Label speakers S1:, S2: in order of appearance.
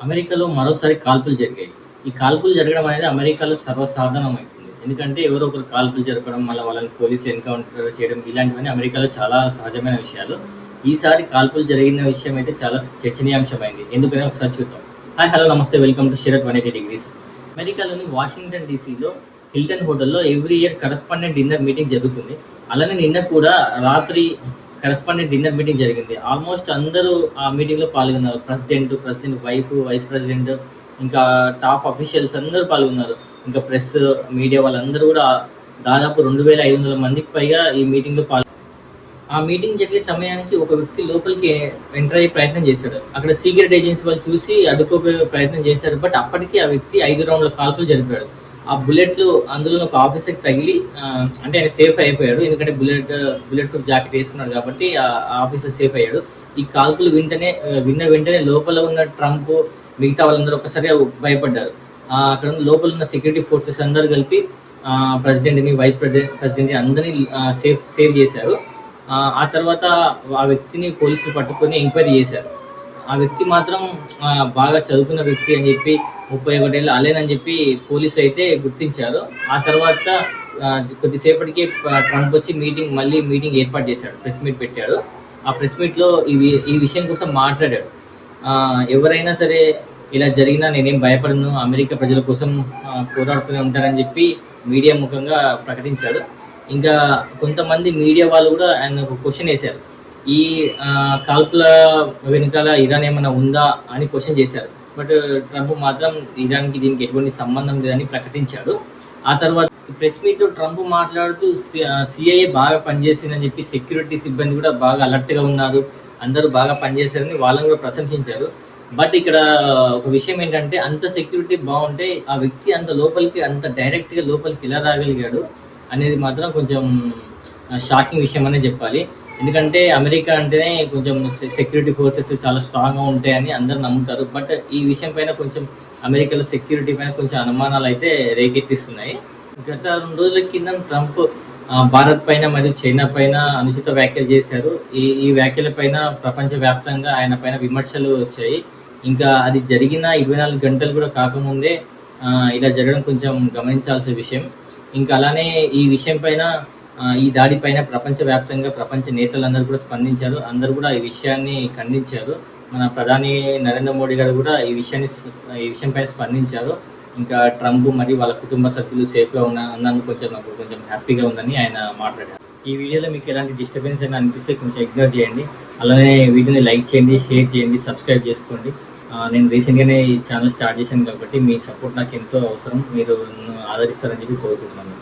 S1: అమెరికాలో మరోసారి కాల్పులు జరిగాయి. ఈ కాల్పులు జరగడం అనేది అమెరికాలో సర్వసాధారణమైపోయింది. ఎందుకంటే ఎవరో ఒకరు కాల్పులు జరపడం, మళ్ళా వాళ్ళని పోలీసులు ఎన్‌కౌంటర్ చేయడం ఇలాంటివన్నీ అమెరికాలో చాలా సహజమైన విషయాలు. ఈసారి కాల్పులు జరిగిన విషయం అయితే చాలా చర్చనీయాంశమైంది. ఎందుకని ఒకసారి చూద్దాం. హాయ్, హలో, నమస్తే, వెల్కమ్ టు శరత్ 180 డిగ్రీస్. అమెరికాలోని వాషింగ్టన్ డీసీలో హిల్టన్ హోటల్‌లో every year correspondent dinner meeting జరుగుతుంది. అలానే నిన్న కూడా రాత్రి కరెస్పాండెంట్ డిన్నర్ మీటింగ్ జరిగింది. ఆల్మోస్ట్ అందరూ ఆ మీటింగ్‌లో పాల్గొన్నారు. ప్రెసిడెంట్ వైఫ్, వైస్ ప్రెసిడెంట్, ఇంకా టాప్ అఫీషియల్స్ అందరూ పాల్గొన్నారు. ఇంకా ప్రెస్, మీడియా వాళ్ళందరూ కూడా దాదాపు 2500 మందికి పైగా ఈ మీటింగ్‌లో ఆ మీటింగ్ జరిగే సమయానికి ఒక వ్యక్తి లోపలికి ఎంటర్ అయ్యే ప్రయత్నం చేశాడు. అక్కడ సీక్రెట్ ఏజెన్సీ వాళ్ళు చూసి అడ్డుకోబోయే ప్రయత్నం చేశారు. బట్ అప్పటికి ఆ వ్యక్తి 5 రౌండ్ల కాల్పులు జరిపాడు. ఆ బుల్లెట్లు అందులో ఒక ఆఫీసర్‌కి తగిలి అంటే ఆయన సేఫ్ అయిపోయాడు. ఎందుకంటే బుల్లెట్ ప్రూఫ్ జాకెట్ వేసుకున్నాడు కాబట్టి ఆ ఆఫీసర్ సేఫ్ అయ్యాడు. ఈ కాల్పులు విన్న వెంటనే లోపల ఉన్న ట్రంప్, మిగతా వాళ్ళందరూ ఒక్కసారిగా భయపడ్డారు. అక్కడ లోపల ఉన్న సెక్యూరిటీ ఫోర్సెస్ అందరూ కలిపి ప్రెసిడెంట్‌ని, వైస్ ప్రెసిడెంట్‌ని అందరినీ సేవ్ చేశారు. ఆ తర్వాత ఆ వ్యక్తిని పోలీసులు పట్టుకొని ఎంక్వైరీ చేశారు. ఆ వ్యక్తి మాత్రం బాగా చదువుకున్న వ్యక్తి అని చెప్పి, 31 ఏళ్ళ అలెన్ అని చెప్పి పోలీసులు అయితే గుర్తించారు. ఆ తర్వాత కొద్దిసేపటికి ట్రంప్ వచ్చి మళ్ళీ మీటింగ్ ఏర్పాటు చేశాడు. ప్రెస్ మీట్ పెట్టాడు. ఆ ప్రెస్ మీట్‌లో ఈ విషయం కోసం మాట్లాడాడు. ఎవరైనా సరే ఇలా జరిగినా నేనేం భయపడను, అమెరికా ప్రజల కోసం పోరాడుతూనే ఉంటానని చెప్పి మీడియా ముఖంగా ప్రకటించాడు. ఇంకా కొంతమంది మీడియా వాళ్ళు కూడా ఆయన ఒక క్వశ్చన్ వేశారు. ఈ కాల్పుల వెనకాల ఇరాన్ ఏమైనా ఉందా అని క్వశ్చన్ చేశారు. బట్ ట్రంప్ మాత్రం ఇరాన్‌కి దీనికి ఎటువంటి సంబంధం లేదని ప్రకటించాడు. ఆ తర్వాత ప్రెస్ మీట్‌లో ట్రంప్ మాట్లాడుతూ సిఐఏ బాగా పనిచేసిందని చెప్పి సెక్యూరిటీ సిబ్బంది కూడా బాగా అలర్ట్‌గా ఉన్నారు, అందరూ బాగా పనిచేశారని వాళ్ళని కూడా ప్రశంసించారు. బట్ ఇక్కడ ఒక విషయం ఏంటంటే అంత సెక్యూరిటీ బాగుంటే ఆ వ్యక్తి అంత డైరెక్ట్‌గా లోపలికి ఎలా రాగలిగాడు అనేది మాత్రం కొంచెం షాకింగ్ విషయం అనే చెప్పాలి. ఎందుకంటే అమెరికా అంటేనే కొంచెం సెక్యూరిటీ ఫోర్సెస్ చాలా స్ట్రాంగ్‌గా ఉంటాయని అందరూ నమ్ముతారు. బట్ ఈ విషయం పైన కొంచెం అమెరికాలో సెక్యూరిటీ పైన కొంచెం అనుమానాలు అయితే రేకెత్తిస్తున్నాయి. గత 2 రోజుల కింద ట్రంప్ భారత్ పైన మరియు చైనా పైన అనుచిత వ్యాఖ్యలు చేశారు. ఈ వ్యాఖ్యల పైన ప్రపంచవ్యాప్తంగా ఆయన పైన విమర్శలు వచ్చాయి. ఇంకా అది జరిగిన 24 గంటలు కూడా కాకముందే ఇలా జరగడం కొంచెం గమనించాల్సిన విషయం. ఇంకా అలానే ఈ విషయం పైన, ఈ దాడి పైన ప్రపంచవ్యాప్తంగా ప్రపంచ నేతలందరూ కూడా స్పందించారు. అందరూ కూడా ఈ విషయాన్ని ఖండించారు. మన ప్రధాని నరేంద్ర మోడీ గారు కూడా ఈ విషయం పైన స్పందించారు. ఇంకా ట్రంప్ మరియు వాళ్ళ కుటుంబ సభ్యులు సేఫ్‌గా ఉన్నందుకు నాకు కొంచెం హ్యాపీగా ఉందని ఆయన మాట్లాడారు. ఈ వీడియోలో మీకు ఎలాంటి డిస్టర్బెన్స్ అయినా అనిపిస్తే కొంచెం ఇగ్నోర్ చేయండి. అలానే వీడియోని లైక్ చేయండి, షేర్ చేయండి, సబ్స్క్రైబ్ చేసుకోండి. నేను రీసెంట్‌గానే ఈ ఛానల్ స్టార్ట్ చేశాను కాబట్టి మీ సపోర్ట్ నాకు ఎంతో అవసరం. మీరు నన్ను ఆదరిస్తారని చెప్పి కోరుకుంటున్నాను.